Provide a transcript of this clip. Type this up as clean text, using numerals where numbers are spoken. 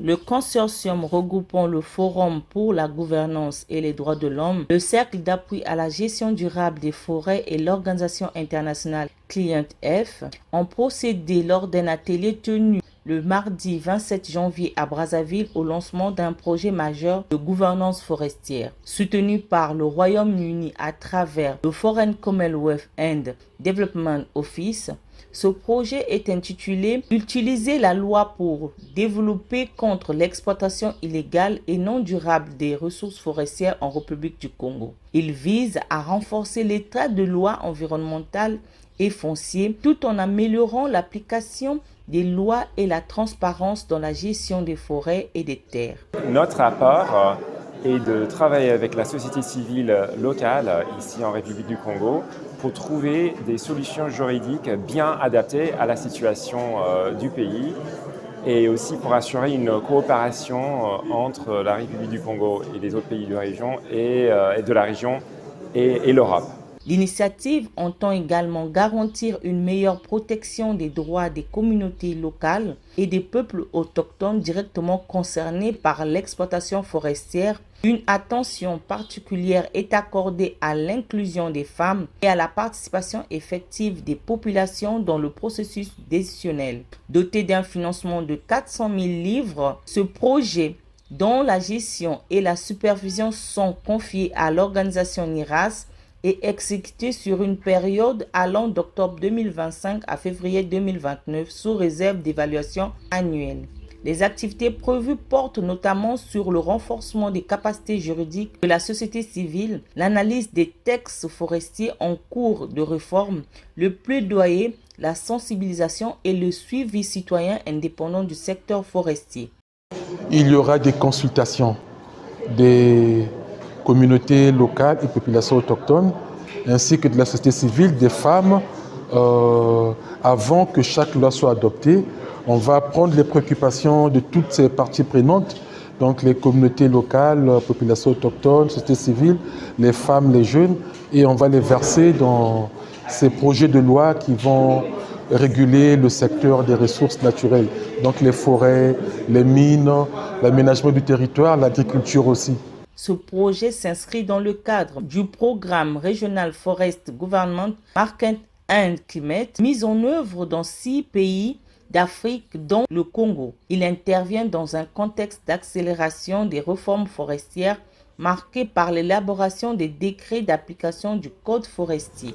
Le consortium regroupant le Forum pour la gouvernance et les droits de l'homme, le Cercle d'appui à la gestion durable des forêts et l'organisation internationale Client F ont procédé lors d'un atelier tenu le mardi 27 janvier à Brazzaville au lancement d'un projet majeur de gouvernance forestière. Soutenu par le Royaume-Uni à travers le Foreign Commonwealth and Development Office, ce projet est intitulé « Utiliser la loi pour développer contre l'exploitation illégale et non durable des ressources forestières en République du Congo ». Il vise à renforcer l'état de loi environnementale et foncier tout en améliorant l'application des lois et la transparence dans la gestion des forêts et des terres. Notre apport est de travailler avec la société civile locale ici en République du Congo pour trouver des solutions juridiques bien adaptées à la situation du pays et aussi pour assurer une coopération entre la République du Congo et les autres pays de la région et l'Europe. L'initiative entend également garantir une meilleure protection des droits des communautés locales et des peuples autochtones directement concernés par l'exploitation forestière. Une attention particulière est accordée à l'inclusion des femmes et à la participation effective des populations dans le processus décisionnel. Doté d'un financement de 400 000 livres, ce projet dont la gestion et la supervision sont confiées à l'organisation NIRAS et exécuté sur une période allant d'octobre 2025 à février 2029 sous réserve d'évaluation annuelle. Les activités prévues portent notamment sur le renforcement des capacités juridiques de la société civile, l'analyse des textes forestiers en cours de réforme, le plaidoyer, la sensibilisation et le suivi citoyen indépendant du secteur forestier. Il y aura des consultations des communautés locales et populations autochtones, ainsi que de la société civile, des femmes, avant que chaque loi soit adoptée. On va prendre les préoccupations de toutes ces parties prenantes, donc les communautés locales, populations autochtones, société civile, les femmes, les jeunes, et on va les verser dans ces projets de loi qui vont réguler le secteur des ressources naturelles, donc les forêts, les mines, l'aménagement du territoire, l'agriculture aussi. Ce projet s'inscrit dans le cadre du programme Regional Forest Government Market and Climate, mis en œuvre dans 6 pays d'Afrique, dont le Congo. Il intervient dans un contexte d'accélération des réformes forestières marqué par l'élaboration des décrets d'application du Code forestier.